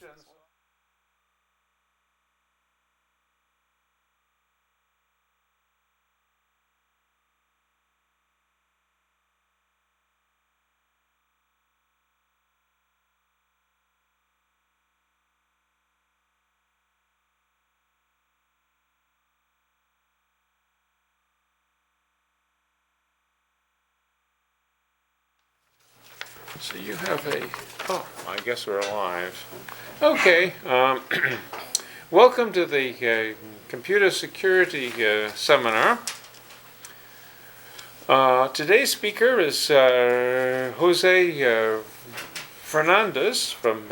questions. So you have I guess we're live. Okay, welcome to the Computer Security Seminar. Today's speaker is Jose Fernandez from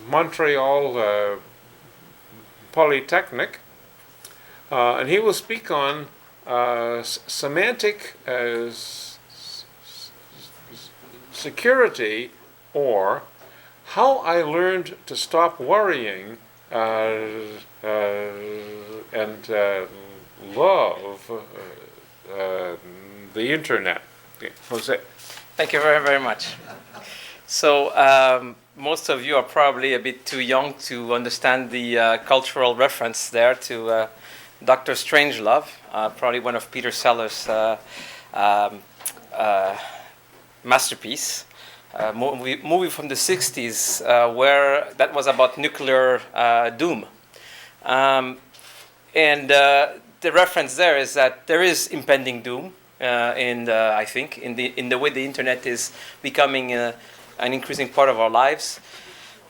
Montreal Polytechnic, and he will speak on semantic security, or how I learned to stop worrying and love the internet. Okay. Jose. Thank you very, very much. So most of you are probably a bit too young to understand the cultural reference there to Dr. Strangelove, probably one of Peter Sellers' masterpiece, movie from the 60s, where that was about nuclear doom. And the reference there is that there is impending doom, I think, in the way the internet is becoming an increasing part of our lives.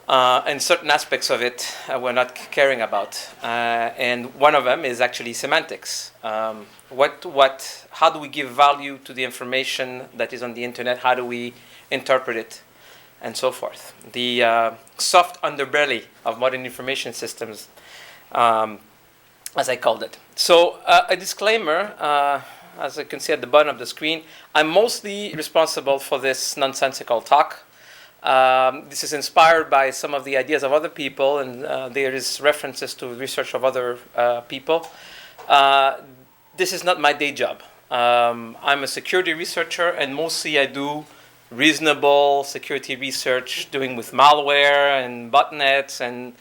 And certain aspects of it we're not caring about. And one of them is actually semantics. How do we give value to the information that is on the internet? How do we interpret it? And so forth. The soft underbelly of modern information systems, as I called it. So a disclaimer, as you can see at the bottom of the screen, I'm mostly responsible for this nonsensical talk. This is inspired by some of the ideas of other people, and there is references to research of other people. This is not my day job. I'm a security researcher, and mostly I do reasonable security research, doing with malware and botnets and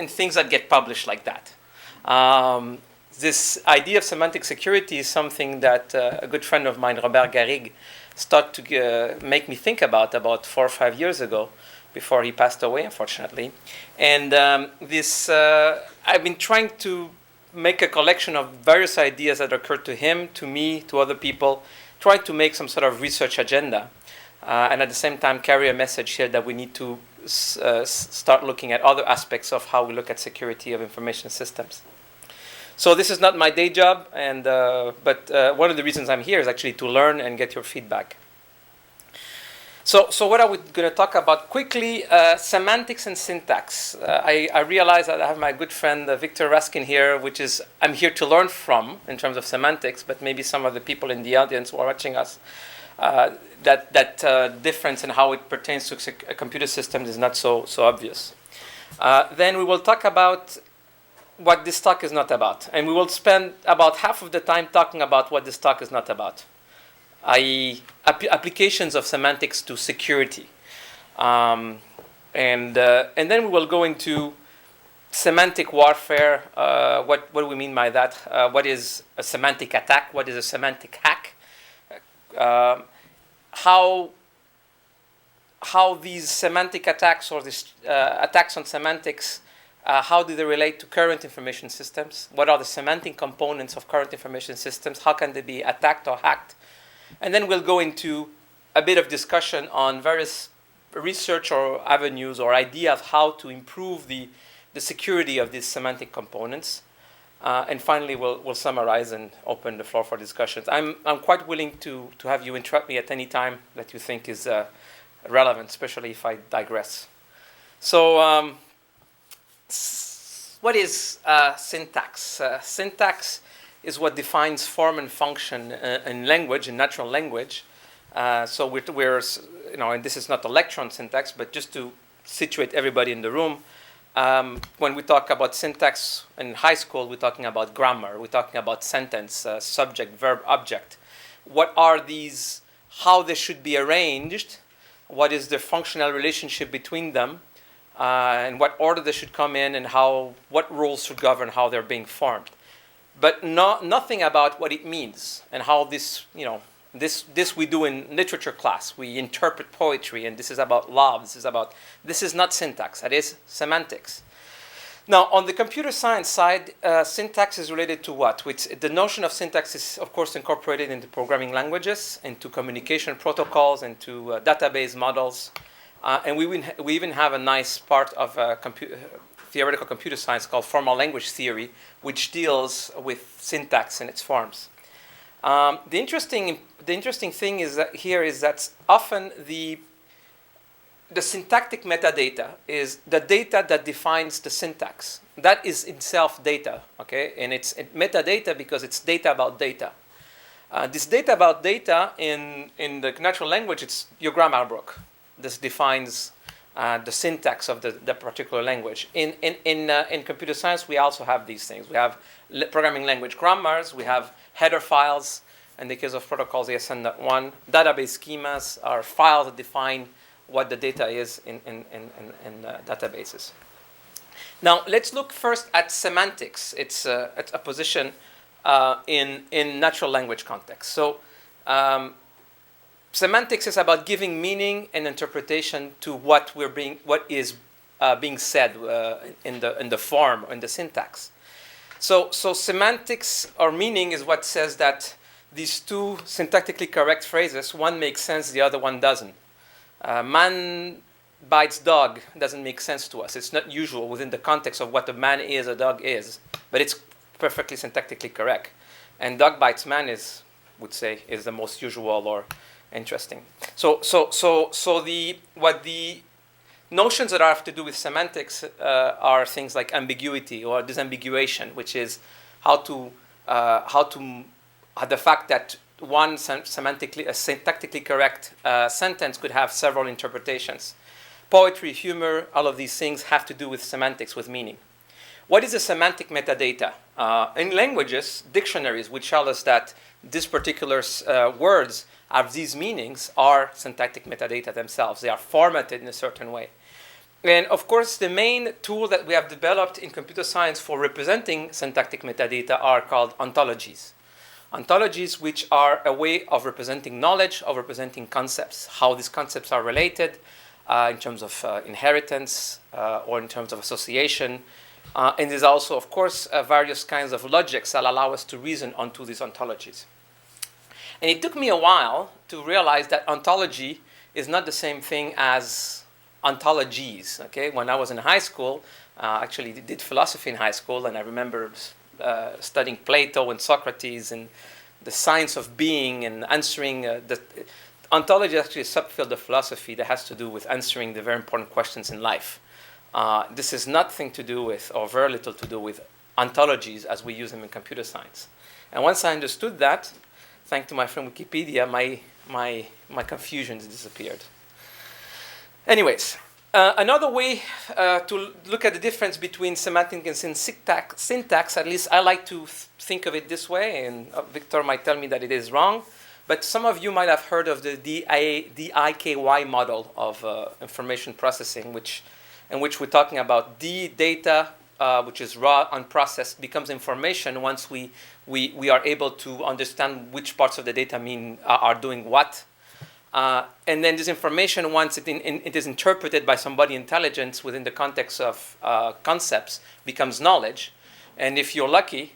things that get published like that. This idea of semantic security is something that a good friend of mine, Robert Garigue, started to make me think about 4 or 5 years ago, before he passed away, unfortunately. And I've been trying to make a collection of various ideas that occurred to him, to me, to other people, trying to make some sort of research agenda. And at the same time carry a message here that we need to start looking at other aspects of how we look at security of information systems. So this is not my day job, but one of the reasons I'm here is actually to learn and get your feedback. So what are we going to talk about quickly? Semantics and syntax. I realize that I have my good friend Victor Raskin here, which is I'm here to learn from in terms of semantics, but maybe some of the people in the audience who are watching us, that difference in how it pertains to computer systems is not so obvious. Then we will talk about what this talk is not about. And we will spend about half of the time talking about what this talk is not about, i.e. applications of semantics to security. And then we will go into semantic warfare. What do we mean by that? What is a semantic attack? What is a semantic hack? How these semantic attacks or these attacks on semantics, how do they relate to current information systems? What are the semantic components of current information systems? How can they be attacked or hacked? And then we'll go into a bit of discussion on various research or avenues or idea of how to improve the security of these semantic components. And finally, we'll summarize and open the floor for discussions. I'm quite willing to have you interrupt me at any time that you think is relevant, especially if I digress. So what is syntax? Syntax is what defines form and function in language, in natural language. So we're and this is not a lecture on syntax, but just to situate everybody in the room. When we talk about syntax in high school, we're talking about grammar. We're talking about sentence, subject, verb, object. What are these? How they should be arranged? What is the functional relationship between them? and what order they should come in, and what rules should govern how they're being formed. But nothing about what it means and how this, this we do in literature class. We interpret poetry, and this is about love. This is not syntax. That is semantics. Now, on the computer science side, syntax is related to what? The notion of syntax is, of course, incorporated into programming languages, into communication protocols, into database models. And we even have a nice part of theoretical computer science called formal language theory, which deals with syntax in its forms. The interesting thing is that often the syntactic metadata is the data that defines the syntax. That is itself data, okay? And it's metadata because it's data about data. This data about data in the natural language, it's your grammar book. This defines the syntax of the particular language. In computer science, we also have these things. We have programming language grammars. We have header files. In the case of protocols, ASN.1. Database schemas are files that define what the data is in databases. Now, let's look first at semantics. It's a position in natural language context. So, semantics is about giving meaning and interpretation to what is being said in the form, in the syntax. So semantics or meaning is what says that these two syntactically correct phrases, one makes sense, the other one doesn't. Man bites dog doesn't make sense to us. It's not usual within the context of what a man is, a dog is, but it's perfectly syntactically correct. And dog bites man is the most usual or interesting. So the notions that have to do with semantics are things like ambiguity or disambiguation, which is the fact that one syntactically correct sentence could have several interpretations. Poetry, humor, all of these things have to do with semantics, with meaning. What is a semantic metadata? In languages, dictionaries, which tell us that these particular words have these meanings, are syntactic metadata themselves. They are formatted in a certain way. And of course, the main tool that we have developed in computer science for representing syntactic metadata are called ontologies. Ontologies, which are a way of representing knowledge, of representing concepts, how these concepts are related in terms of inheritance or in terms of association. And there's also, of course, various kinds of logics that allow us to reason onto these ontologies. And it took me a while to realize that ontology is not the same thing as ontologies. Okay, when I was in high school, actually did philosophy in high school, and I remember studying Plato and Socrates and the science of being and answering. The ontology is actually a subfield of philosophy that has to do with answering the very important questions in life. This has nothing to do with, or very little to do with, ontologies as we use them in computer science. And once I understood that, thanks to my friend Wikipedia, my confusions disappeared. Anyways, another way to look at the difference between semantic and syntax, at least I like to think of it this way, and Victor might tell me that it is wrong, but some of you might have heard of the DIKY model of information processing, in which we're talking about the data, which is raw, unprocessed, becomes information once we are able to understand which parts of the data are doing what. And then this information, once it is interpreted by somebody intelligent within the context of concepts, becomes knowledge. And if you're lucky,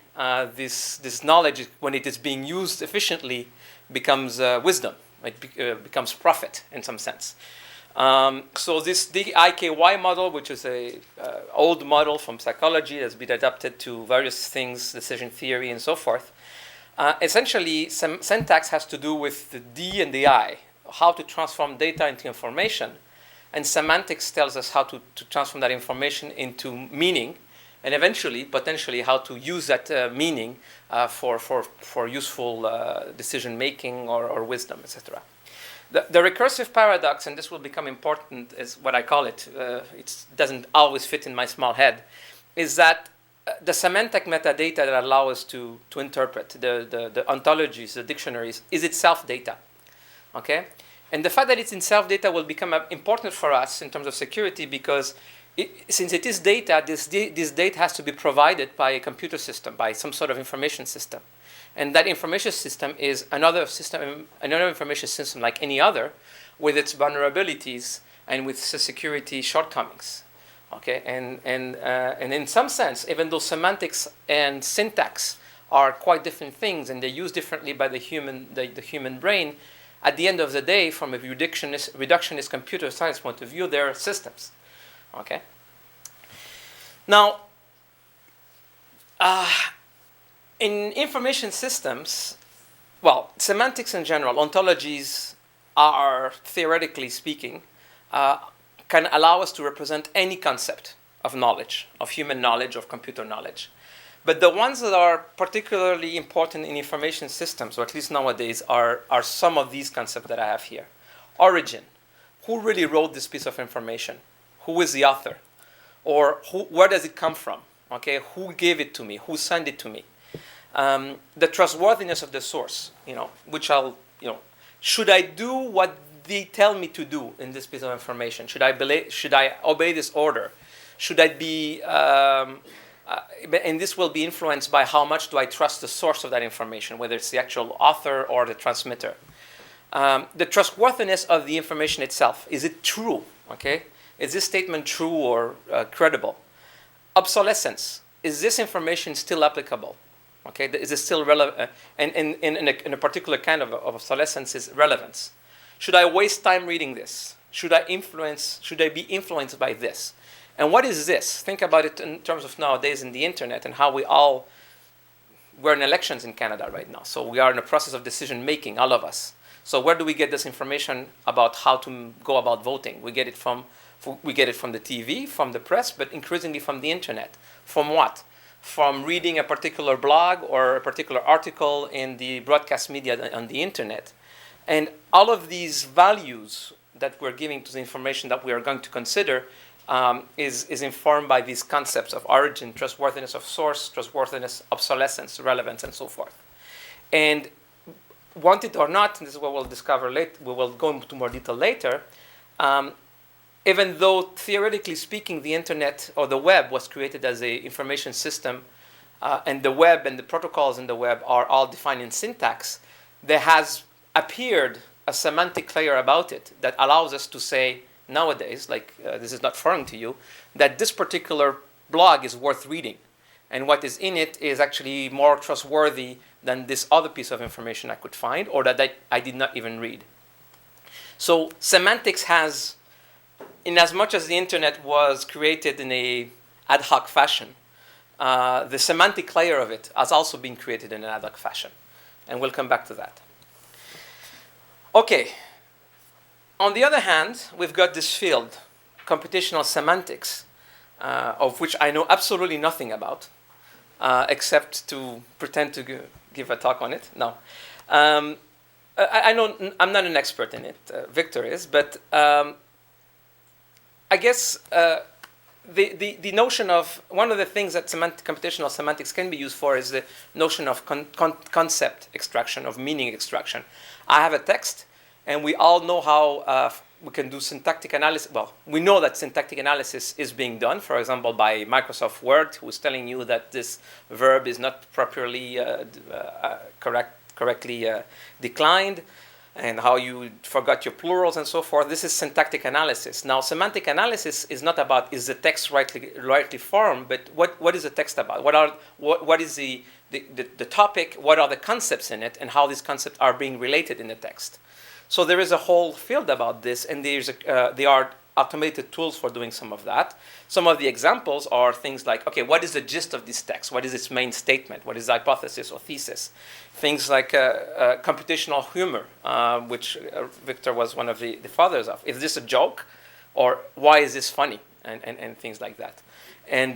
this knowledge, when it is being used efficiently, becomes wisdom. It becomes profit in some sense. So this DIKY model, which is an old model from psychology, has been adapted to various things, decision theory, and so forth. Essentially, syntax has to do with the D and the I, how to transform data into information. And semantics tells us how to transform that information into meaning, and eventually, potentially, how to use that meaning for useful decision-making or wisdom, etc. The recursive paradox, and this will become important, is what I call it. It doesn't always fit in my small head, is that the semantic metadata that allow us to interpret the ontologies, the dictionaries, is itself data. Okay, and the fact that it's itself data will become important for us in terms of security, because since it is data, this data has to be provided by a computer system, by some sort of information system. And that information system is another information system like any other, with its vulnerabilities and with security shortcomings. Okay, and in some sense, even though semantics and syntax are quite different things and they're used differently by the human brain, at the end of the day, from a reductionist computer science point of view, they're systems. Okay. Now, in information systems, well, semantics in general, ontologies are, theoretically speaking, can allow us to represent any concept of knowledge, of human knowledge, of computer knowledge. But the ones that are particularly important in information systems, or at least nowadays, are some of these concepts that I have here. Origin. Who really wrote this piece of information? Who is the author? Or where does it come from? Okay, who gave it to me? Who sent it to me? The trustworthiness of the source, which should I do what they tell me to do in this piece of information? Should I obey this order? Should I be, and this will be influenced by how much do I trust the source of that information, whether it's the actual author or the transmitter. The trustworthiness of the information itself. Is it true? Okay, is this statement true or credible? Obsolescence. Is this information still applicable? Okay, is it still relevant? And in a particular kind of obsolescence is relevance. Should I waste time reading this? Should I be influenced by this? And what is this? Think about it in terms of nowadays in the internet and how we're in elections in Canada right now. So we are in a process of decision making, all of us. So where do we get this information about how to go about voting? We get it from the TV, from the press, but increasingly from the internet. From what? From reading a particular blog or a particular article in the broadcast media on the internet. And all of these values that we're giving to the information that we are going to consider is informed by these concepts of origin, trustworthiness of source, trustworthiness, obsolescence, relevance, and so forth. And want it or not, and this is what we'll discover later, we will go into more detail later, even though theoretically speaking, the internet or the web was created as an information system, and the web and the protocols in the web are all defined in syntax, there has appeared a semantic layer about it that allows us to say nowadays, this is not foreign to you, that this particular blog is worth reading. And what is in it is actually more trustworthy than this other piece of information I could find or that I did not even read. So semantics has, in as much as the internet was created in a ad hoc fashion, the semantic layer of it has also been created in an ad hoc fashion. And we'll come back to that. Okay. On the other hand, we've got this field, computational semantics, of which I know absolutely nothing about, except to pretend to give a talk on it. No. I know I'm not an expert in it. Victor is, but I guess the notion of one of the things that computational semantics can be used for is the notion of concept extraction, of meaning extraction. I have a text, and we all know how we can do syntactic analysis. Well, we know that syntactic analysis is being done, for example, by Microsoft Word, who is telling you that this verb is not properly correctly declined, and how you forgot your plurals and so forth. This is syntactic analysis. Now, semantic analysis is not about is the text rightly formed, but what is the text about? What is the topic? What are the concepts in it, and how these concepts are being related in the text? So there is a whole field about this, and there are automated tools for doing some of that. Some of the examples are things like, okay, what is the gist of this text? What is its main statement? What is the hypothesis or thesis? Things like computational humor, which Victor was one of the fathers of. Is this a joke? Or why is this funny? And things like that. And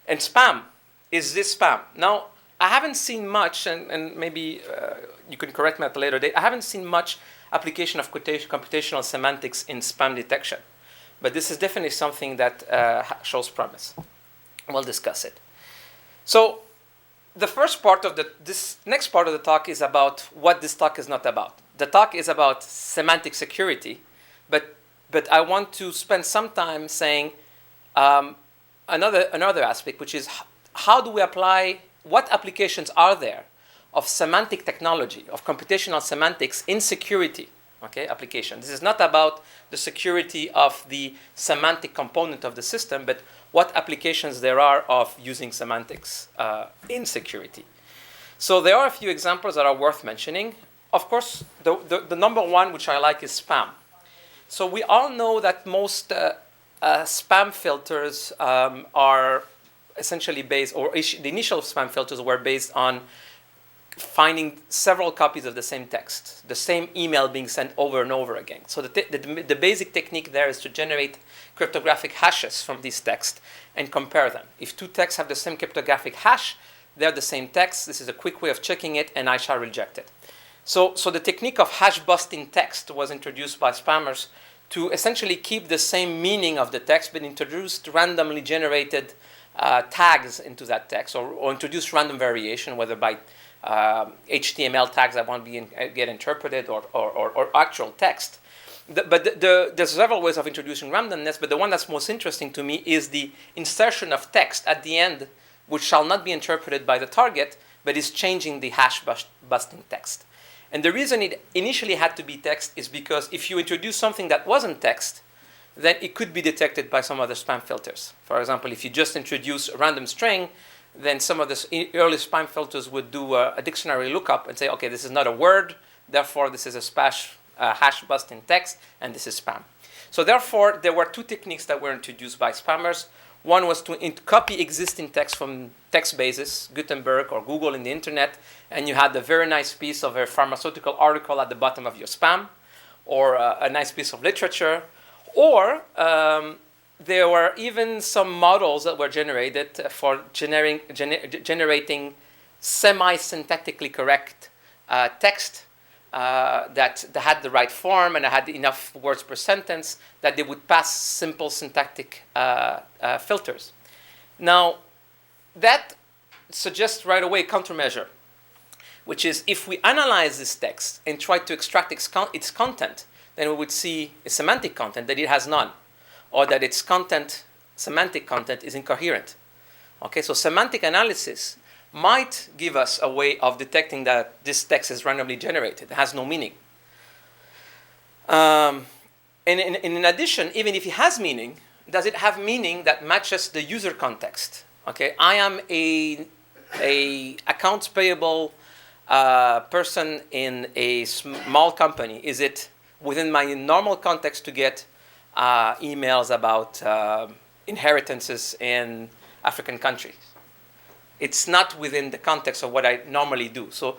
spam. Is this spam? Now, I haven't seen much, and maybe you can correct me at a later date, I haven't seen much application of computational semantics in spam detection. But this is definitely something that shows promise. We'll discuss it. So the first part of this next part of the talk is about what this talk is not about. The talk is about semantic security, but I want to spend some time saying Another aspect, which is how do we apply, what applications are there of semantic technology, of computational semantics in security, okay, application. This is not about the security of the semantic component of the system, but what applications there are of using semantics in security. So there are a few examples that are worth mentioning. Of course, the number one, which I like, is spam. So we all know that most spam filters are essentially based, or the initial spam filters were based on finding several copies of the same text, the same email being sent over and over again. So the basic technique there is to generate cryptographic hashes from these texts and compare them. If two texts have the same cryptographic hash, they're the same text. This is a quick way of checking it, and I shall reject it. So the technique of hash busting text was introduced by spammers to essentially keep the same meaning of the text, but introduced randomly generated tags into that text, or introduce random variation, whether by HTML tags that won't get interpreted, or actual text. There's several ways of introducing randomness, but the one that's most interesting to me is the insertion of text at the end, which shall not be interpreted by the target, but is changing the hash busting text. And the reason it initially had to be text is because if you introduce something that wasn't text, then it could be detected by some other spam filters. For example, if you just introduce a random string, then some of the early spam filters would do a dictionary lookup and say, okay, this is not a word, therefore this is a hash busting text, and this is spam. So therefore, there were two techniques that were introduced by spammers. One was to copy existing text from text bases, Gutenberg or Google in the internet, and you had a very nice piece of a pharmaceutical article at the bottom of your spam, or a nice piece of literature. Or there were even some models that were generated for generating semi-syntactically correct text that had the right form and had enough words per sentence that they would pass simple syntactic filters. Now, that suggests right away a countermeasure, which is if we analyze this text and try to extract its content, then we would see a semantic content that it has none, or that its content, semantic content, is incoherent. Okay, so semantic analysis might give us a way of detecting that this text is randomly generated. It has no meaning. And in addition, even if it has meaning, does it have meaning that matches the user context? Okay, I am a accounts payable person in a small company. Is it within my normal context to get emails about inheritances in African countries? It's not within the context of what I normally do. So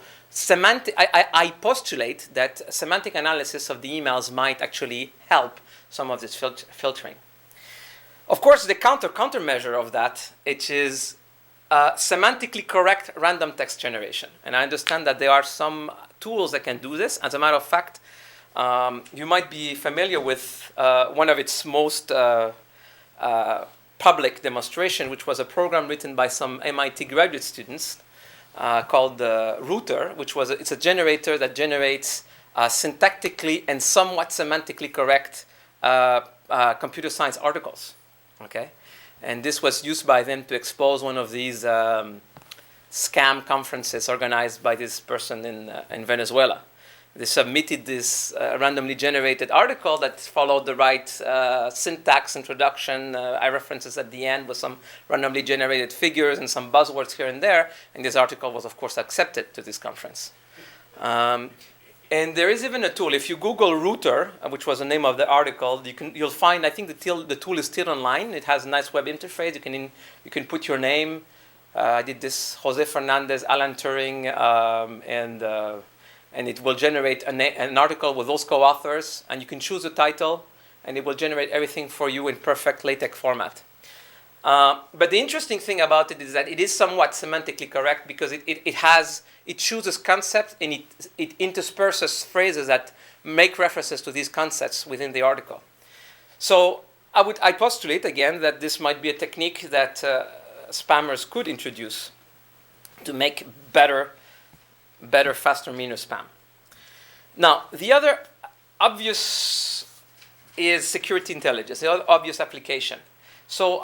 I postulate that semantic analysis of the emails might actually help some of this filtering. Of course, the countermeasure of that, it is semantically correct random text generation. And I understand that there are some tools that can do this. As a matter of fact, you might be familiar with one of its most public demonstration, which was a program written by some MIT graduate students called Router, it's a generator that generates syntactically and somewhat semantically correct computer science articles. Okay, and this was used by them to expose one of these scam conferences organized by this person in Venezuela. They submitted this randomly generated article that followed the right syntax, introduction, references at the end with some randomly generated figures and some buzzwords here and there. And this article was, of course, accepted to this conference. And there is even a tool. If you Google Router, which was the name of the article, you'll find, I think the tool is still online. It has a nice web interface. You can put your name. I did this, Jose Fernandez, Alan Turing, and it will generate an article with those co-authors, and you can choose a title, and it will generate everything for you in perfect LaTeX format. But the interesting thing about it is that it is somewhat semantically correct because it chooses concepts and it intersperses phrases that make references to these concepts within the article. So I postulate again that this might be a technique that spammers could introduce to make better, faster, meaner spam. Now, the other obvious is security intelligence, the other obvious application. So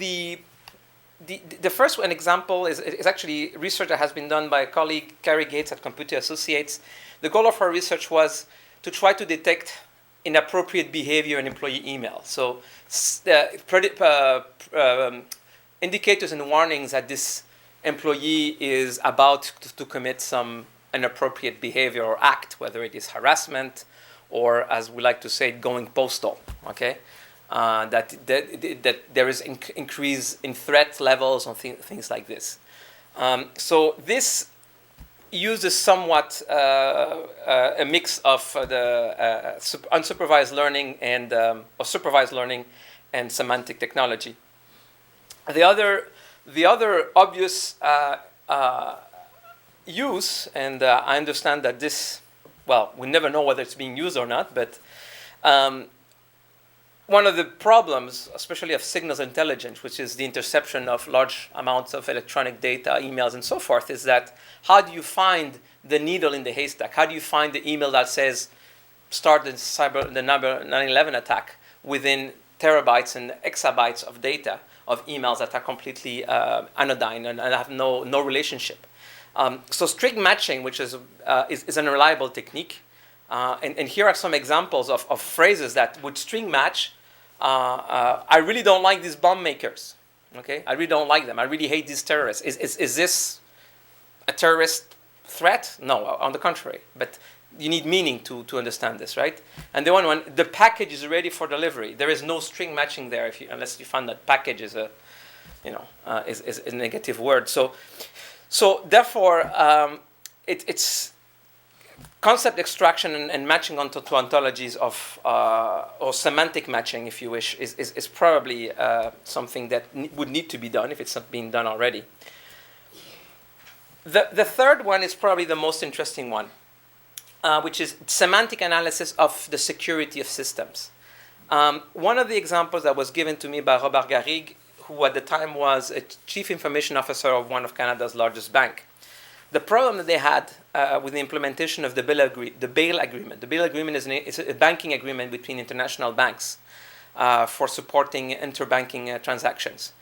the first one example is actually research that has been done by a colleague, Garigue at Computer Associates. The goal of our research was to try to detect inappropriate behavior in employee email. So indicators and warnings that this employee is about to commit some inappropriate behavior or act, whether it is harassment or, as we like to say, going postal. Okay, that there is increase in threat levels or things like this. So this uses somewhat a mix of the unsupervised learning and or supervised learning and semantic technology. The other obvious use, and I understand that this, well, we never know whether it's being used or not, but one of the problems, especially of signals intelligence, which is the interception of large amounts of electronic data, emails, and so forth, is that how do you find the needle in the haystack? How do you find the email that says start the number 9/11 attack within terabytes and exabytes of data of emails that are completely anodyne and have no relationship? So string matching, which is an reliable technique. And here are some examples of phrases that would string match. I really don't like these bomb makers. Okay, I really don't like them. I really hate these terrorists. Is this a terrorist threat? No, on the contrary. But you need meaning to understand this, right? And the package is ready for delivery. There is no string matching there unless you find that package is a negative word. So therefore, it's concept extraction and matching onto ontologies of or semantic matching, if you wish, is probably something that would need to be done if it's not being done already. The third one is probably the most interesting one, which is semantic analysis of the security of systems. One of the examples that was given to me by Robert Garigue, who at the time was a chief information officer of one of Canada's largest bank. The problem that they had with the implementation of the bail agreement. The bail agreement is a banking agreement between international banks for supporting interbanking transactions.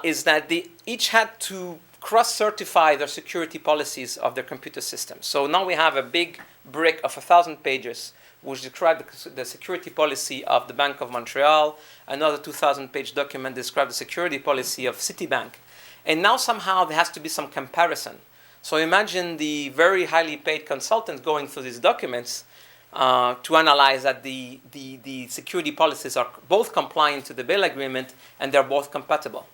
Is that they each had to cross-certify their security policies of their computer systems. So now we have a big brick of 1,000 pages which describe the security policy of the Bank of Montreal. Another 2,000-page document describes the security policy of Citibank. And now somehow there has to be some comparison. So imagine the very highly paid consultant going through these documents to analyze that the security policies are both compliant to the bail agreement and they're both compatible.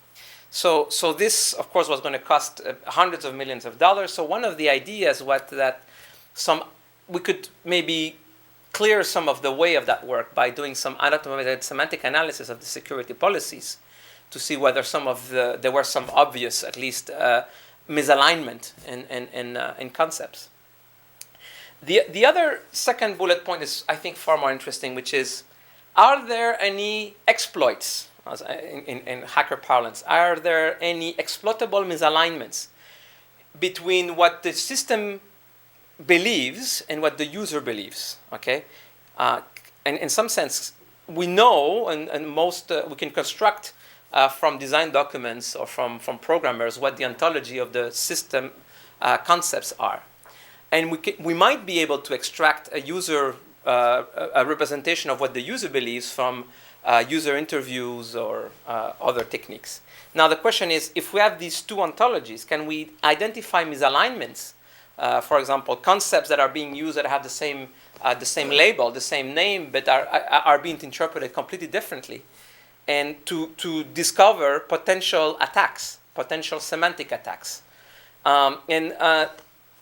So this, of course, was going to cost hundreds of millions of dollars. So one of the ideas was that we could maybe clear some of the way of that work by doing some automated semantic analysis of the security policies to see whether there were some obvious, at least, misalignment in concepts. The other second bullet point is, I think, far more interesting, which is, are there any exploits, in hacker parlance, are there any exploitable misalignments between what the system believes and what the user believes? Okay, and in some sense, we know, and most we can construct from design documents or from programmers what the ontology of the system concepts are, and we might be able to extract a representation of what the user believes from user interviews or other techniques. Now the question is, if we have these two ontologies, can we identify misalignments? For example, concepts that are being used that have the same label, the same name, but are being interpreted completely differently, and to discover potential attacks, potential semantic attacks. And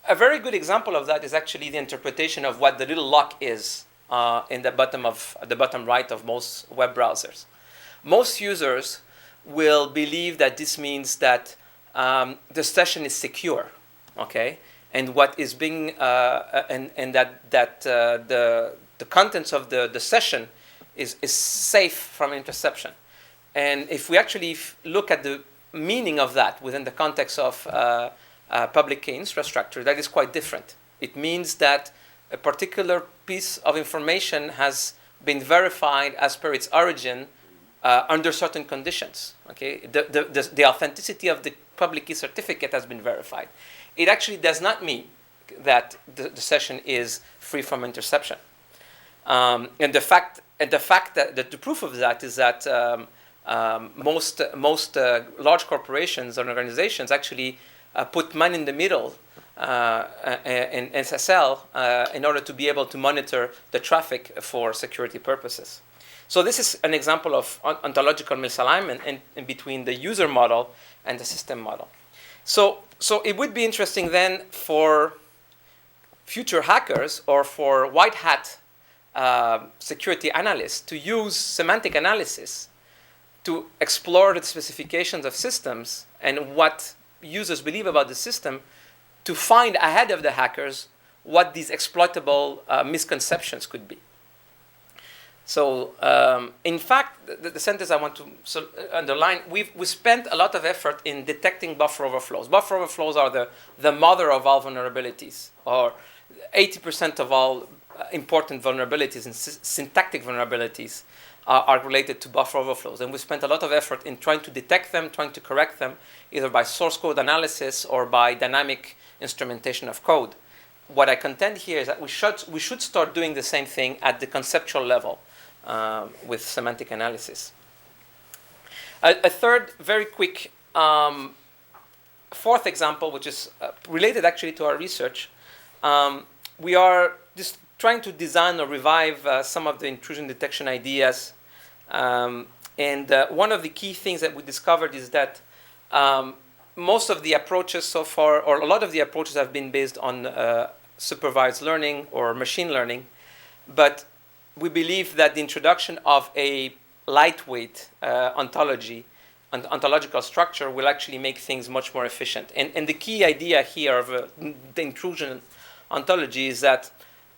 a very good example of that is actually the interpretation of what the little lock is in the bottom right of most web browsers. Most users will believe that this means that the session is secure, okay, and what is being and that the contents of the session is safe from interception. And if we actually look at the meaning of that within the context of public key infrastructure, that is quite different. It means that a particular piece of information has been verified as per its origin under certain conditions. Okay, the authenticity of the public key certificate has been verified. It actually does not mean that the session is free from interception. And the fact that the proof of that is that most large corporations and organizations actually put money in the middle in SSL in order to be able to monitor the traffic for security purposes. So this is an example of ontological misalignment in between the user model and the system model. So it would be interesting then for future hackers or for white hat security analysts to use semantic analysis to explore the specifications of systems and what users believe about the system to find ahead of the hackers what these exploitable misconceptions could be. So, in fact, the sentence I want to underline, we spent a lot of effort in detecting buffer overflows. Buffer overflows are the mother of all vulnerabilities, or 80% of all important vulnerabilities and syntactic vulnerabilities are related to buffer overflows. And we spent a lot of effort in trying to detect them, trying to correct them, either by source code analysis or by dynamic instrumentation of code. What I contend here is that we should start doing the same thing at the conceptual level with semantic analysis. A third, very quick, fourth example, which is related actually to our research. We are just trying to design or revive some of the intrusion detection ideas. And one of the key things that we discovered is that most of the approaches so far, or a lot of the approaches have been based on supervised learning or machine learning. But we believe that the introduction of a lightweight ontological structure will actually make things much more efficient. And the key idea here of the intrusion ontology is that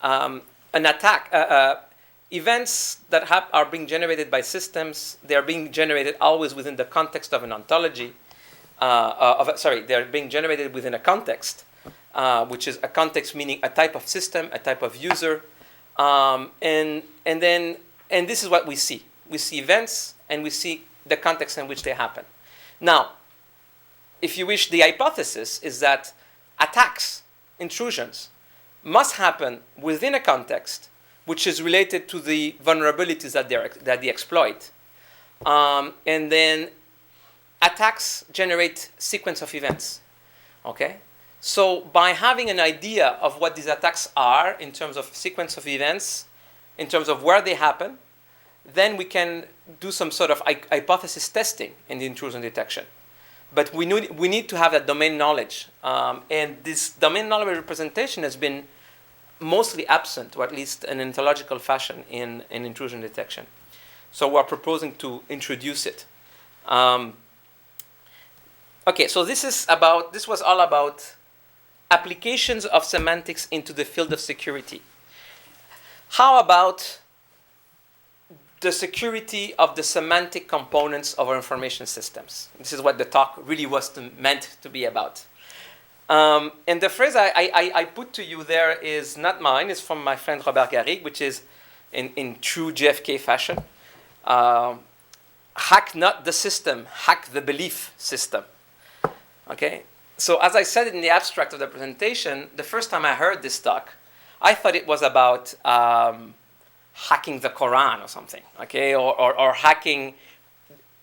an attack, events that are being generated by systems, they are being generated always within the context of an ontology. They're being generated within a context, which is a context meaning a type of system, a type of user. And this is what we see. We see events and we see the context in which they happen. Now, if you wish, the hypothesis is that attacks, intrusions, must happen within a context which is related to the vulnerabilities that they exploit. And then attacks generate sequence of events. Okay? So by having an idea of what these attacks are in terms of sequence of events, in terms of where they happen, then we can do some sort of hypothesis testing in the intrusion detection. But we need to have that domain knowledge. And this domain knowledge representation has been mostly absent, or at least in an ontological fashion, in intrusion detection. So we're proposing to introduce it. Okay, so this was all about applications of semantics into the field of security. How about the security of the semantic components of our information systems? This is what the talk really was meant to be about. And the phrase I put to you there is not mine, it's from my friend Robert Garigue, which is in true JFK fashion. Hack not the system, hack the belief system. Okay? So as I said in the abstract of the presentation, the first time I heard this talk, I thought it was about hacking the Quran or something, okay, or hacking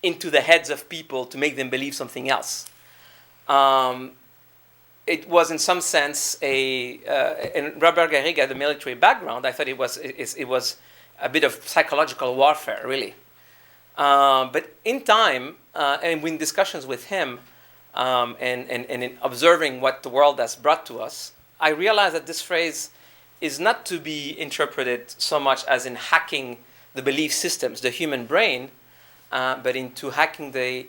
into the heads of people to make them believe something else. It was in some sense and Robert Garigue had a military background. I thought it was a bit of psychological warfare, really. But in time, and in discussions with him, and in observing what the world has brought to us, I realized that this phrase is not to be interpreted so much as in hacking the belief systems, the human brain, but into hacking the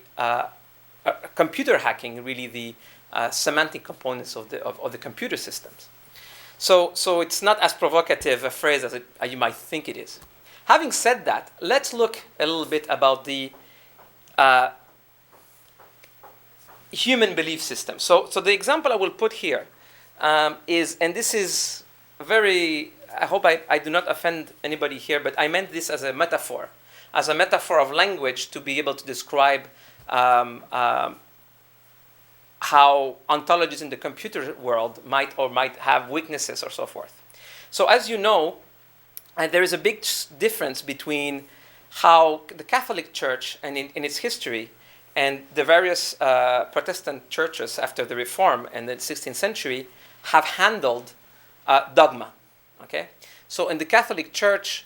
computer hacking, really the semantic components of the computer systems. So it's not as provocative a phrase as you might think it is. Having said that, let's look a little bit about the human belief system. So the example I will put here is, and this is very, I hope I do not offend anybody here, but I meant this as a metaphor. as a metaphor of language to be able to describe how ontologies in the computer world might have weaknesses or so forth. So as you know, there is a big difference between how the Catholic Church and in its history and the various Protestant churches after the Reform and the 16th century have handled dogma. Okay? So in the Catholic Church,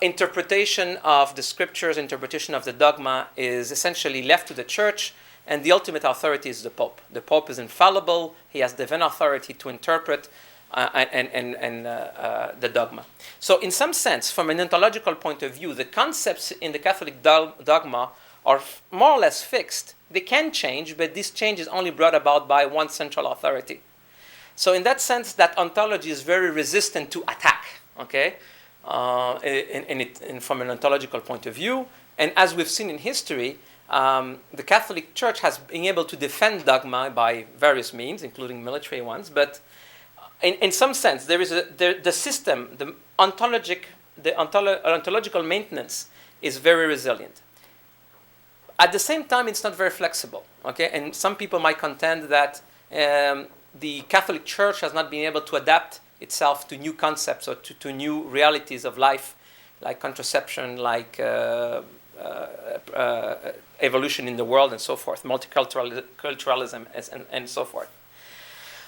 interpretation of the scriptures, interpretation of the dogma is essentially left to the church, and the ultimate authority is the Pope. The Pope is infallible. He has divine authority to interpret the dogma. So in some sense, from an ontological point of view, the concepts in the Catholic dogma are more or less fixed. They can change, but this change is only brought about by one central authority. So in that sense, that ontology is very resistant to attack, okay, from an ontological point of view. And as we've seen in history, the Catholic Church has been able to defend dogma by various means, including military ones. But in some sense, there is the system, the ontological maintenance is very resilient. At the same time, it's not very flexible. Okay, and some people might contend that the Catholic Church has not been able to adapt itself to new concepts or to new realities of life, like contraception, like evolution in the world and so forth, multiculturalism and so forth.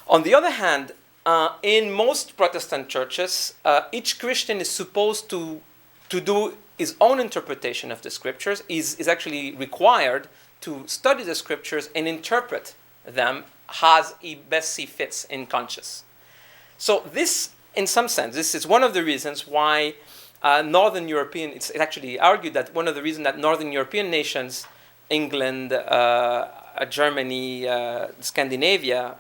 On the other hand, in most Protestant churches, each Christian is supposed to do his own interpretation of the scriptures, is actually required to study the scriptures and interpret them as he best see fits in conscience. So this, in some sense, this is one of the reasons why Northern European, it's actually argued that one of the reasons that Northern European nations, England, Germany, Scandinavia,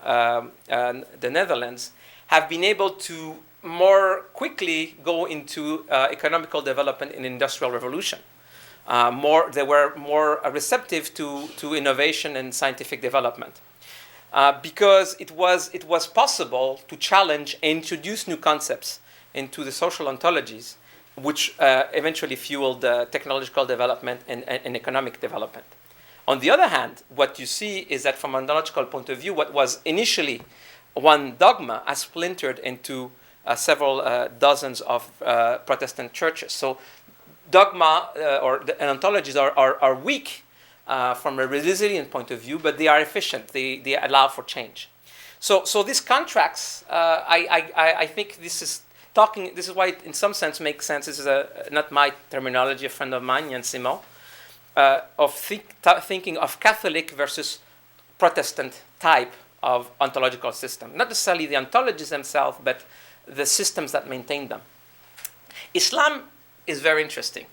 the Netherlands, have been able to more quickly go into economical development and industrial revolution. They were more receptive to innovation and scientific development. Because it was possible to challenge and introduce new concepts into the social ontologies, which eventually fueled technological development and economic development. On the other hand, what you see is that from an ontological point of view, what was initially one dogma has splintered into several dozens of Protestant churches. So dogma and ontologies are weak from a resilient point of view, but they are efficient. They allow for change. So this contracts. I think this is talking. This is why it, in some sense, makes sense. This is not my terminology. A friend of mine, Jan Simon, of thinking of Catholic versus Protestant type of ontological system. Not necessarily the ontologies themselves, but the systems that maintain them. Islam is very interesting.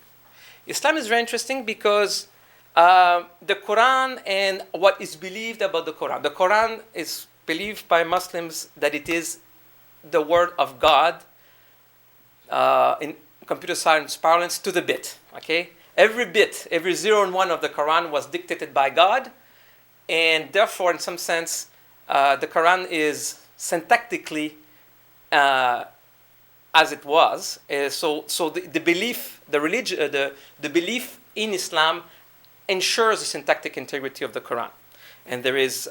Islam is very interesting because the Quran and what is believed about the Quran. The Quran is believed by Muslims that it is the word of God in computer science parlance to the bit. Okay, every bit, every 0 and 1 of the Quran was dictated by God, and therefore, in some sense, the Quran is syntactically as it was. So the belief, the religion, the belief in Islam ensures the syntactic integrity of the Quran. And there is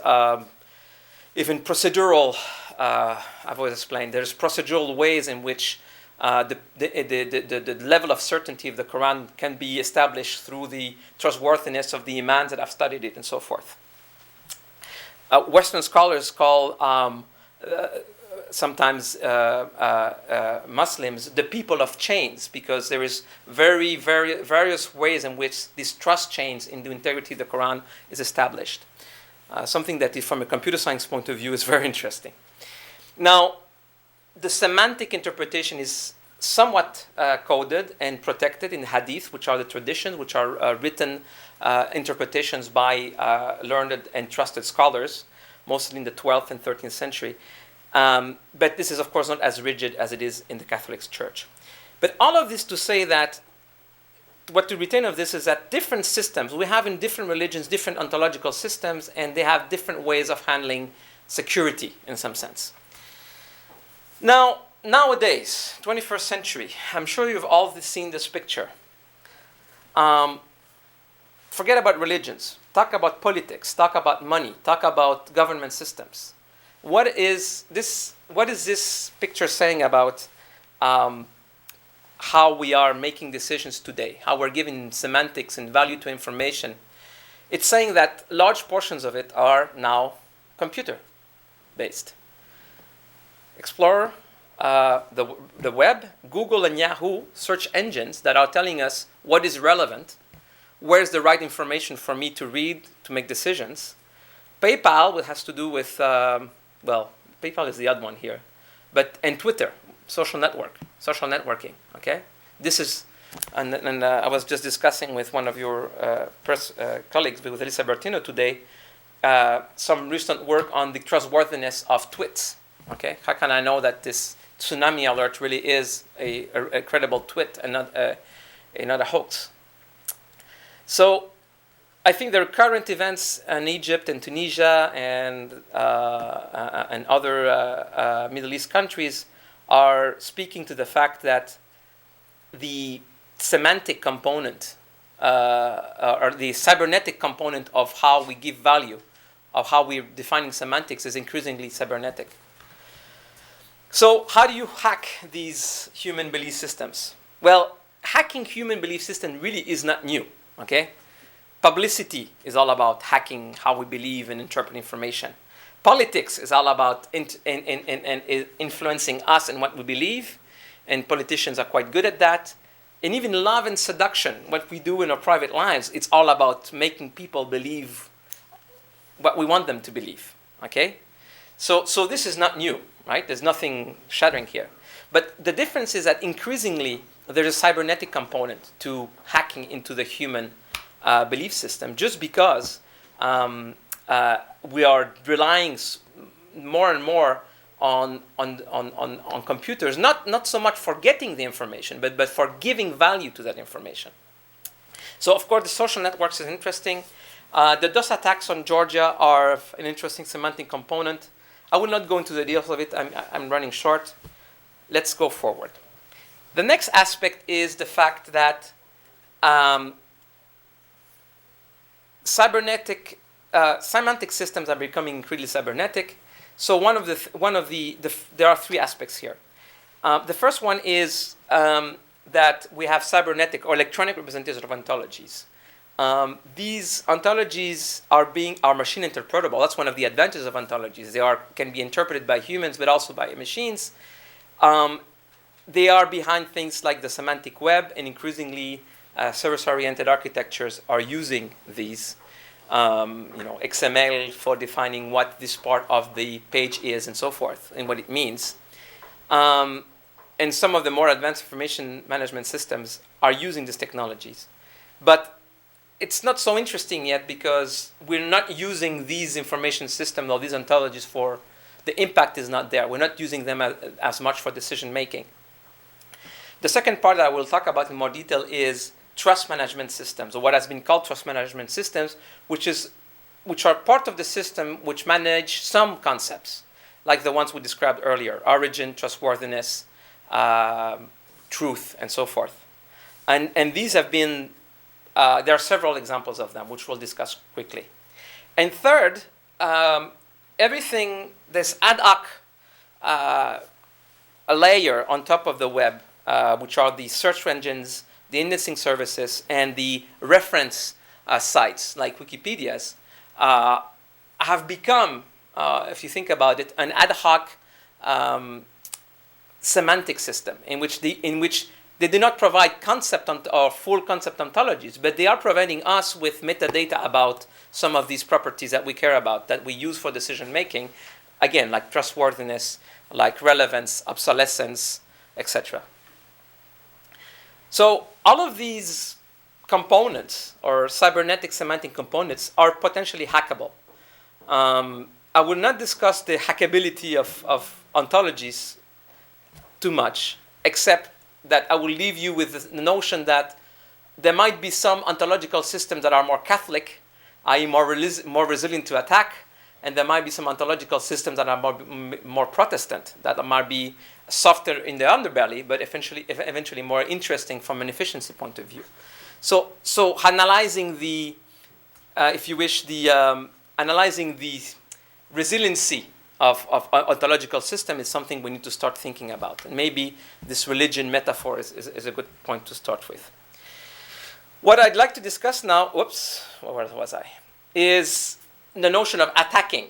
even procedural, I've always explained, there's procedural ways in which the level of certainty of the Quran can be established through the trustworthiness of the imams that have studied it and so forth. Western scholars call sometimes Muslims the people of chains, because there is various ways in which these trust chains in the integrity of the Quran is established. Something that, from a computer science point of view, is very interesting. Now, the semantic interpretation is somewhat coded and protected in hadith, which are the traditions, which are written interpretations by learned and trusted scholars, mostly in the 12th and 13th century. But this is, of course, not as rigid as it is in the Catholic Church. But all of this to say that what to retain of this is that different systems, we have in different religions, different ontological systems, and they have different ways of handling security in some sense. Now, nowadays, 21st century, I'm sure you've all seen this picture. Forget about religions. Talk about politics. Talk about money. Talk about government systems. What is this picture saying about how we are making decisions today? How we're giving semantics and value to information? It's saying that large portions of it are now computer-based. Explorer, the web, Google and Yahoo, search engines that are telling us what is relevant, where's the right information for me to read to make decisions. PayPal, which has to do with, PayPal is the odd one here, and Twitter, social networking, okay? This is, and I was just discussing with one of your colleagues, with Elisa Bertino today, some recent work on the trustworthiness of tweets, okay? How can I know that this tsunami alert really is a credible tweet and not a hoax? So I think there are current events in Egypt and Tunisia and other Middle East countries are speaking to the fact that the semantic component or the cybernetic component of how we give value, of how we're defining semantics, is increasingly cybernetic. So how do you hack these human belief systems? Well, hacking human belief system really is not new, okay? Publicity is all about hacking how we believe and interpret information. Politics is all about influencing us and what we believe, and politicians are quite good at that. And even love and seduction, what we do in our private lives, it's all about making people believe what we want them to believe, okay? So this is not new, right? There's nothing shattering here. But the difference is that increasingly there's a cybernetic component to hacking into the human belief system, just because we are relying more and more on computers, not so much for getting the information, but for giving value to that information. So of course the social networks is interesting. The DOS attacks on Georgia are an interesting semantic component. I will not go into the details of it. I'm running short. Let's go forward. The next aspect is the fact that semantic systems are becoming increasingly cybernetic. So there are three aspects here. The first one is that we have cybernetic or electronic representations of ontologies. These ontologies are machine interpretable. That's one of the advantages of ontologies. They can be interpreted by humans, but also by machines. They are behind things like the semantic web, and increasingly service-oriented architectures are using these. XML for defining what this part of the page is and so forth, and what it means. And some of the more advanced information management systems are using these technologies. But it's not so interesting yet because we're not using these information systems or these ontologies for, the impact is not there. We're not using them as much for decision making. The second part that I will talk about in more detail is trust management systems, or what has been called trust management systems, which are part of the system which manage some concepts, like the ones we described earlier: origin, trustworthiness, truth, and so forth. And these have been, there are several examples of them, which we'll discuss quickly. And third, everything, this ad hoc a layer on top of the web, which are the search engines, the indexing services, and the reference sites like Wikipedia's, have become, if you think about it, an ad hoc semantic system in which they do not provide concept or full concept ontologies, but they are providing us with metadata about some of these properties that we care about, that we use for decision making, again, like trustworthiness, like relevance, obsolescence, etc. So all of these components, or cybernetic semantic components, are potentially hackable. I will not discuss the hackability of ontologies too much, except that I will leave you with the notion that there might be some ontological systems that are more Catholic, i.e. more resilient to attack, and there might be some ontological systems that are more Protestant, that might be softer in the underbelly, but eventually more interesting from an efficiency point of view. So analyzing the, if you wish, analyzing the resiliency of ontological system is something we need to start thinking about. And maybe this religion metaphor is a good point to start with. What I'd like to discuss now, where was I, is the notion of attacking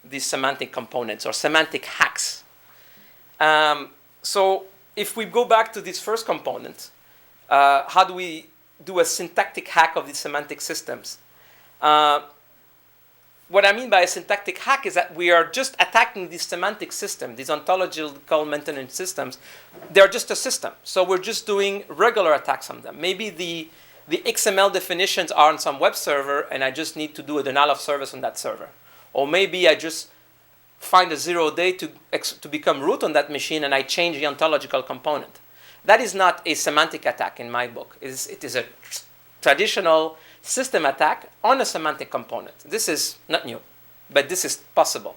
these semantic components or semantic hacks. So if we go back to this first component, how do we do a syntactic hack of these semantic systems? What I mean by a syntactic hack is that we are just attacking these semantic systems, these ontological maintenance systems. They're just a system. So we're just doing regular attacks on them. Maybe the XML definitions are on some web server, and I just need to do a denial of service on that server. Or maybe I just find a 0-day to become root on that machine, and I change the ontological component. That is not a semantic attack in my book. It is a traditional system attack on a semantic component. This is not new, but this is possible.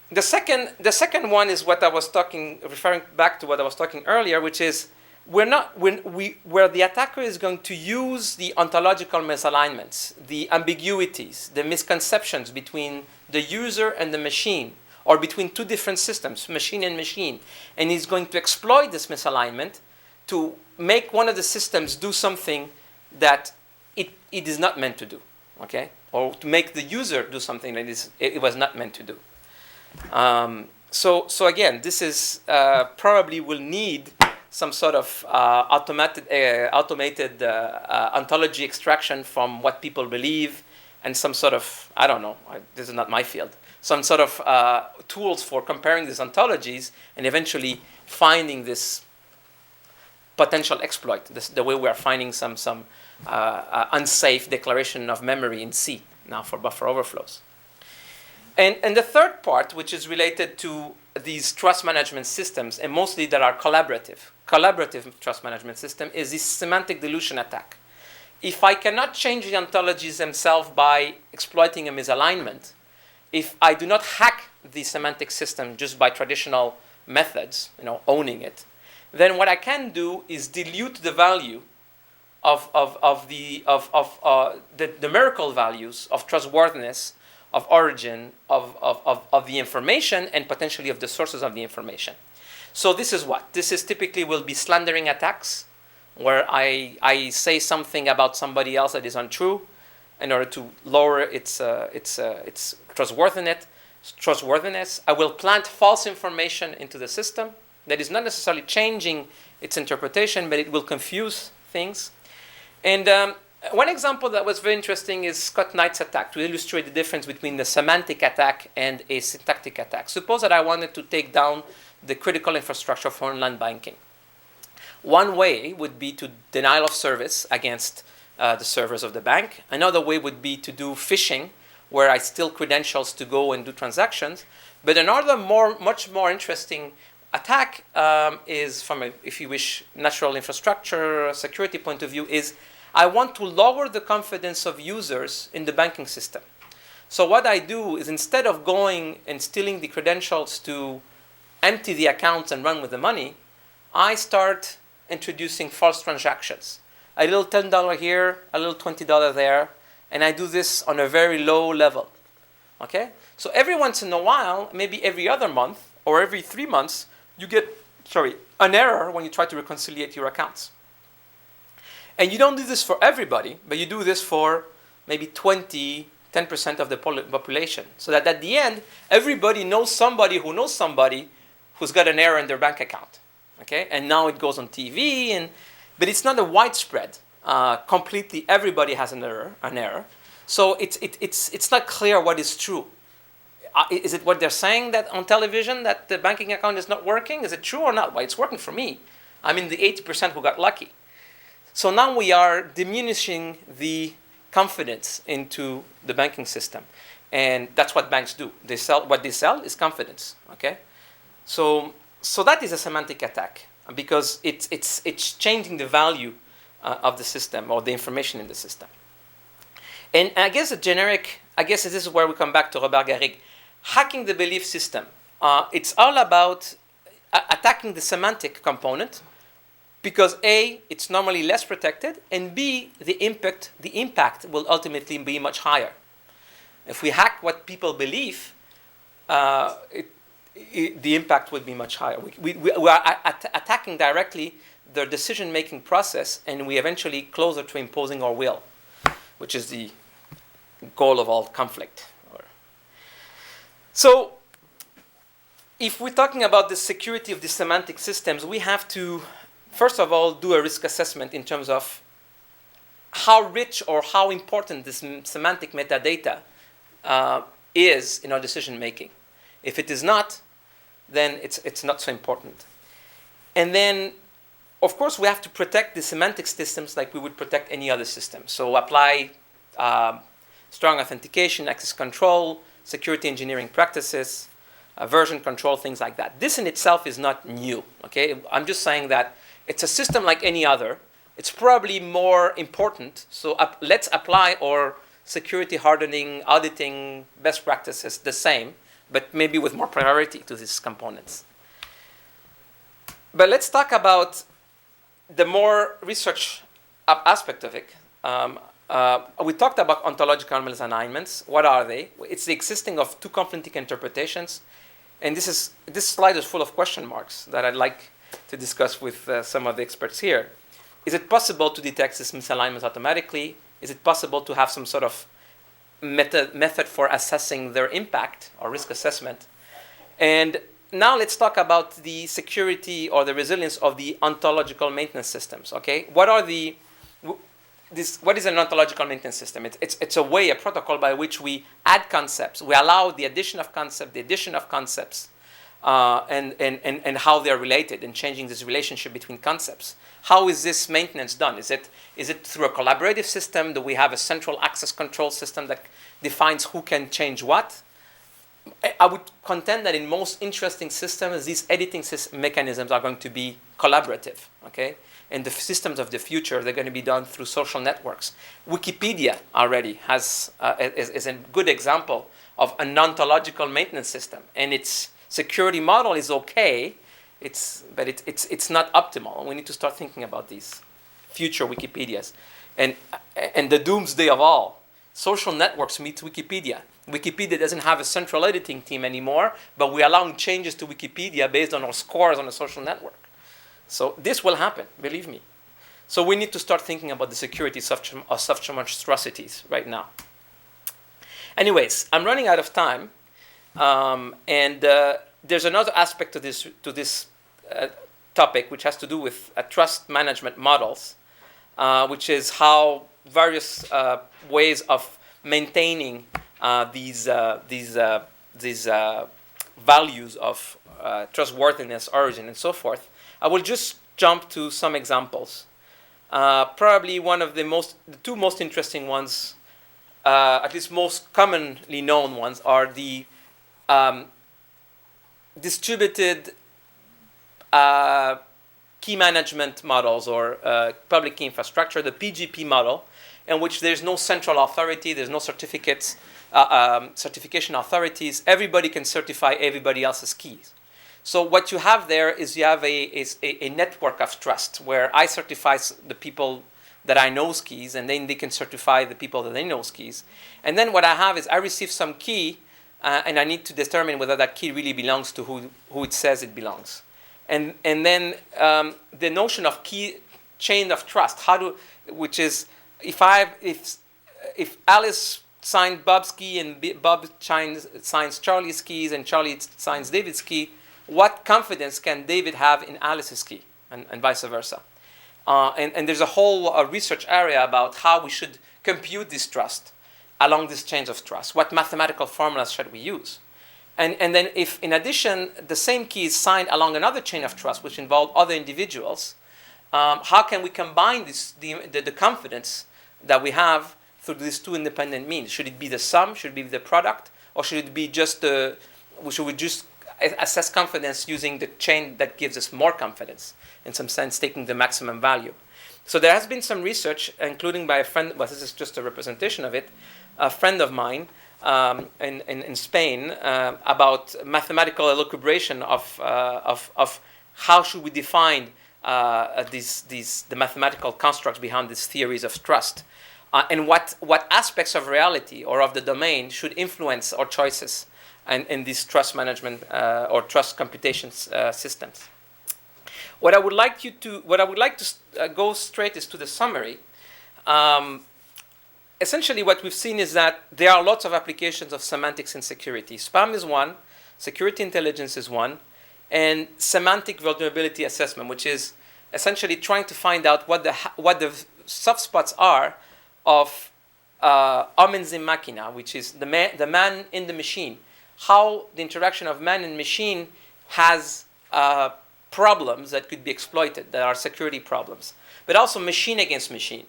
The second one is what I was referring back to what I was talking earlier, which is where the attacker is going to use the ontological misalignments, the ambiguities, the misconceptions between the user and the machine, or between two different systems, machine and machine, and he's going to exploit this misalignment to make one of the systems do something that it is not meant to do, okay? Or to make the user do something that it was not meant to do. So again, this is probably will need some sort of automated ontology extraction from what people believe, and some sort of, I don't know, this is not my field, some sort of tools for comparing these ontologies and eventually finding this potential exploit, the way we are finding some unsafe declaration of memory in C now for buffer overflows. And the third part, which is related to these trust management systems, and mostly that are collaborative trust management system, is this semantic dilution attack. If I cannot change the ontologies themselves by exploiting a misalignment, if I do not hack the semantic system just by traditional methods, owning it, then what I can do is dilute the value of the numerical values of trustworthiness, of origin, of the information, and potentially of the sources of the information. So this is what? This is typically will be slandering attacks, where I say something about somebody else that is untrue in order to lower its trustworthiness. I will plant false information into the system that is not necessarily changing its interpretation, but it will confuse things. And one example that was very interesting is Scott Knight's attack, to illustrate the difference between the semantic attack and a syntactic attack. Suppose that I wanted to take down the critical infrastructure for online banking. One way would be to denial of service against the servers of the bank. Another way would be to do phishing, where I steal credentials to go and do transactions. But another much more interesting attack is from a, if you wish, natural infrastructure security point of view, is I want to lower the confidence of users in the banking system. So what I do is, instead of going and stealing the credentials to empty the accounts and run with the money, I start introducing false transactions. A little $10 here, a little $20 there, and I do this on a very low level. Okay? So every once in a while, maybe every other month or every 3 months, you get an error when you try to reconcile your accounts. And you don't do this for everybody, but you do this for maybe 10% of the population. So that at the end, everybody knows somebody who's got an error in their bank account. Okay? And now it goes on TV, but it's not a widespread. Completely everybody has an error. So it's not clear what is true. Is it what they're saying that on television, that the banking account is not working? Is it true or not? Well, it's working for me. I'm in the 80% who got lucky. So now we are diminishing the confidence into the banking system. And that's what banks do. What they sell is confidence. Okay? So that is a semantic attack, because it's changing the value of the system or the information in the system. And I guess this is where we come back to Robert Garigue. Hacking the belief system. It's all about attacking the semantic component because A, it's normally less protected, and B, the impact will ultimately be much higher. If we hack what people believe, the impact would be much higher. We are attacking directly their decision-making process, and we eventually closer to imposing our will, which is the goal of all conflict. So, if we're talking about the security of the semantic systems, we have to, first of all, do a risk assessment in terms of how rich or how important this semantic metadata is in our decision-making. If it is not, then it's not so important. And then, of course, we have to protect the semantic systems like we would protect any other system. So apply strong authentication, access control, security engineering practices, version control, things like that. This in itself is not new, okay? I'm just saying that it's a system like any other. It's probably more important, so let's apply our security hardening, auditing best practices the same, but maybe with more priority to these components. But let's talk about the more research aspect of it. We talked about ontological misalignments. What are they? It's the existing of two conflicting interpretations. And this slide is full of question marks that I'd like to discuss with some of the experts here. Is it possible to detect these misalignments automatically? Is it possible to have some sort of method for assessing their impact or risk assessment? And now let's talk about the security or the resilience of the ontological maintenance systems. Okay, what is an ontological maintenance system? It's a way, a protocol by which we add concepts. We allow the addition of concepts, and how they're related, and changing this relationship between concepts. How is this maintenance done? Is it through a collaborative system? Do we have a central access control system that defines who can change what? I would contend that in most interesting systems, these editing mechanisms are going to be collaborative, okay? And the systems of the future, they're going to be done through social networks. Wikipedia already is a good example of an ontological maintenance system. And its security model is okay, but it's not optimal. We need to start thinking about these future Wikipedias. And the doomsday of all, social networks meet Wikipedia. Wikipedia doesn't have a central editing team anymore, but we're allowing changes to Wikipedia based on our scores on a social network. So this will happen, believe me. So we need to start thinking about the security of such monstrosities right now. Anyways, I'm running out of time, and there's another aspect to this topic which has to do with trust management models, which is how various ways of maintaining these values of trustworthiness, origin, and so forth. I will just jump to some examples. Probably one of the two most interesting ones, at least most commonly known ones, are the distributed key management models or public key infrastructure, the PGP model, in which there's no central authority, there's no certification authorities. Everybody can certify everybody else's keys. So what you have there is you have a network of trust where I certify the people that I know's keys, and then they can certify the people that they know's keys. And then what I have is I receive some key, and I need to determine whether that key really belongs to who it says it belongs. And then the notion of key chain of trust, which is if Alice signed Bob's key and Bob signs Charlie's keys and Charlie signs David's key, what confidence can David have in Alice's key, and vice versa? And there's a whole research area about how we should compute this trust along this chain of trust. What mathematical formulas should we use? And then if, in addition, the same key is signed along another chain of trust, which involve other individuals, how can we combine the confidence that we have through these two independent means? Should it be the sum? Should it be the product? Or should it be just should we just assess confidence using the chain that gives us more confidence, in some sense taking the maximum value? So there has been some research, including by a friend, well, this is just a representation of it, a friend of mine in Spain, about mathematical elucubration of how should we define the mathematical constructs behind these theories of trust, and what aspects of reality or of the domain should influence our choices in these trust management or trust computation systems. What I would like to go straight is to the summary. Essentially, what we've seen is that there are lots of applications of semantics in security. Spam is one, security intelligence is one, and semantic vulnerability assessment, which is essentially trying to find out what the soft spots are of homens in machina, which is the man in the machine. How the interaction of man and machine has problems that could be exploited, that are security problems, but also machine against machine.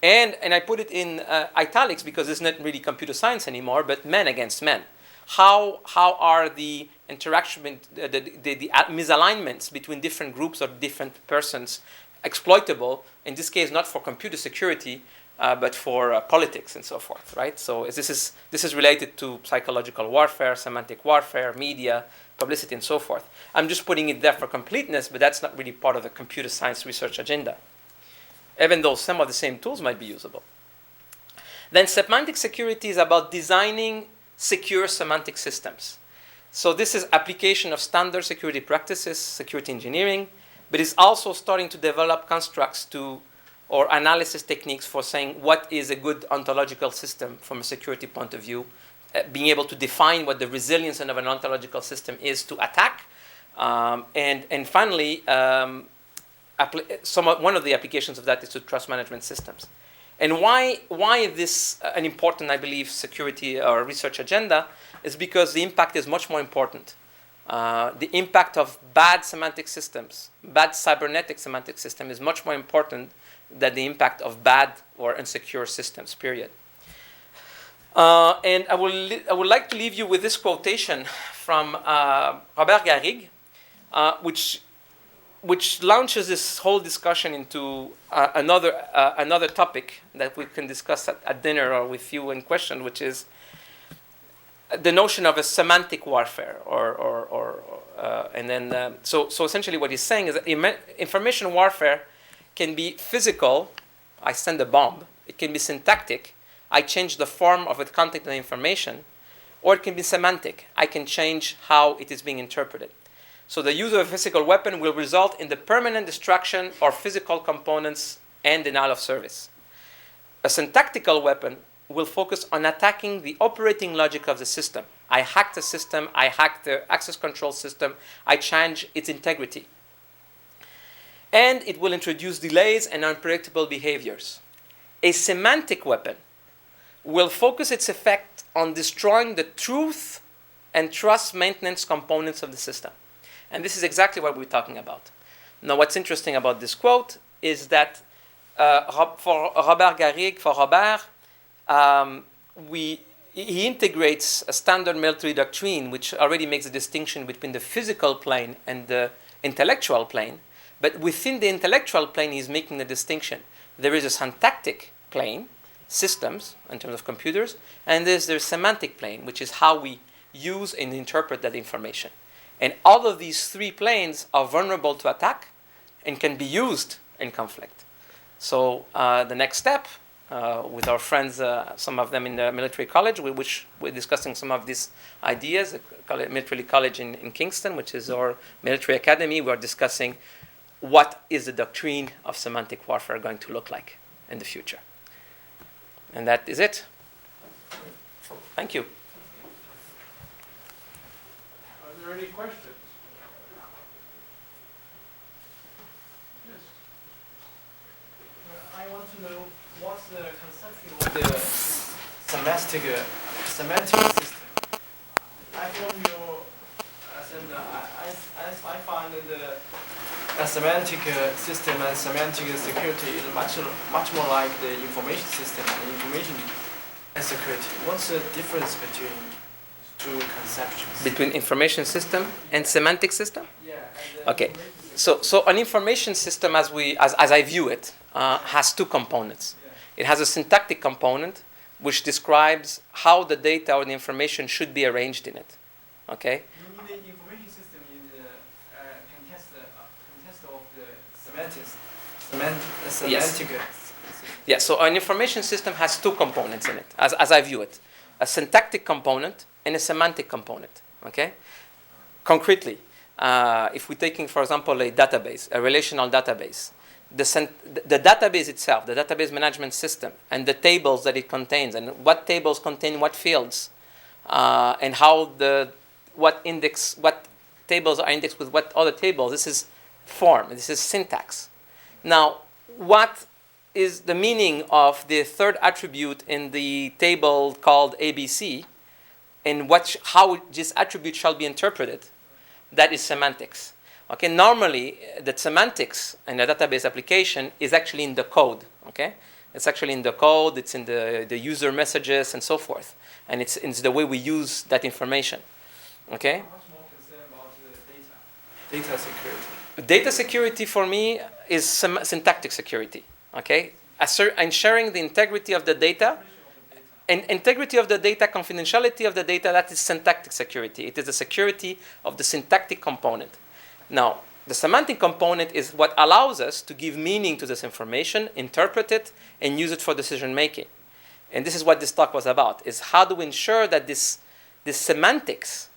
And I put it in italics because it's not really computer science anymore, but men against men. How are the interaction, the misalignments between different groups or different persons exploitable? In this case, not for computer security, but for politics and so forth, right? So this is related to psychological warfare, semantic warfare, media, publicity, and so forth. I'm just putting it there for completeness, but that's not really part of the computer science research agenda, even though some of the same tools might be usable. Then semantic security is about designing secure semantic systems. So this is application of standard security practices, security engineering, but it's also starting to develop constructs or analysis techniques for saying what is a good ontological system from a security point of view, being able to define what the resilience of an ontological system is to attack, and finally, one of the applications of that is to trust management systems. And why this an important, I believe, security or research agenda is because the impact is much more important. The impact of bad semantic systems, bad cybernetic semantic system is much more important than the impact of bad or insecure systems, period. And I would like to leave you with this quotation from Robert Garigue, which launches this whole discussion into another topic that we can discuss at dinner or with you in question, which is the notion of a semantic warfare, so essentially what he's saying is that information warfare can be physical. I send a bomb. It can be syntactic. I change the form of the content of the information, or it can be semantic. I can change how it is being interpreted. So the use of a physical weapon will result in the permanent destruction of physical components and denial of service. A syntactical weapon will focus on attacking the operating logic of the system. I hack the system, I hack the access control system, I change its integrity. And it will introduce delays and unpredictable behaviors. A semantic weapon will focus its effect on destroying the truth and trust maintenance components of the system. And this is exactly what we're talking about. Now, what's interesting about this quote is that for Robert Garigue, he integrates a standard military doctrine which already makes a distinction between the physical plane and the intellectual plane. But within the intellectual plane, he's making a distinction. There is a syntactic plane, systems, in terms of computers, and there's the semantic plane, which is how we use and interpret that information. And all of these three planes are vulnerable to attack and can be used in conflict. So the next step, with our friends, some of them in the military college, which we're discussing some of these ideas, military college in Kingston, which is our military academy, we're discussing what is the doctrine of semantic warfare going to look like in the future. And that is it. Thank you. Are there any questions? Yes. I want to know what's the conception of the semantic system. I from your I find the semantic system and semantic security is much more like the information system and information security. What's the difference between two conceptions? Between information system and semantic system? Yeah. Okay. So an information system, as I view it, has two components. Yeah. It has a syntactic component, which describes how the data or the information should be arranged in it. Okay. You mean the information system is contest of the Semantic. Yeah, so an information system has two components in it, as I view it. A syntactic component and a semantic component, okay? Concretely, if we're taking, for example, a database, a relational database, the database itself, the database management system, and the tables that it contains, and what tables contain what fields, and how what tables are indexed with what other tables, this is form, this is syntax. Now, what is the meaning of the third attribute in the table called ABC, and how this attribute shall be interpreted? That is semantics. Okay, normally the semantics in a database application is actually in the code. Okay, it's actually in the code. It's in the user messages and so forth, and it's the way we use that information. Okay. Much more concerned about data security. Data security for me is syntactic security. Okay, ensuring the integrity of the data. And integrity of the data, confidentiality of the data, that is syntactic security. It is the security of the syntactic component. Now, the semantic component is what allows us to give meaning to this information, interpret it, and use it for decision making. And this is what this talk was about, is how do we ensure that this semantics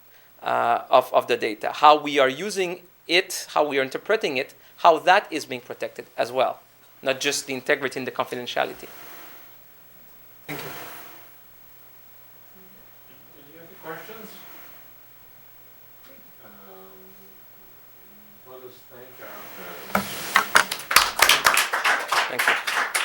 of the data, how we are using it, how we are interpreting it, how that is being protected as well, not just the integrity and the confidentiality. Thank you. Questions? Let us thank our Thank you.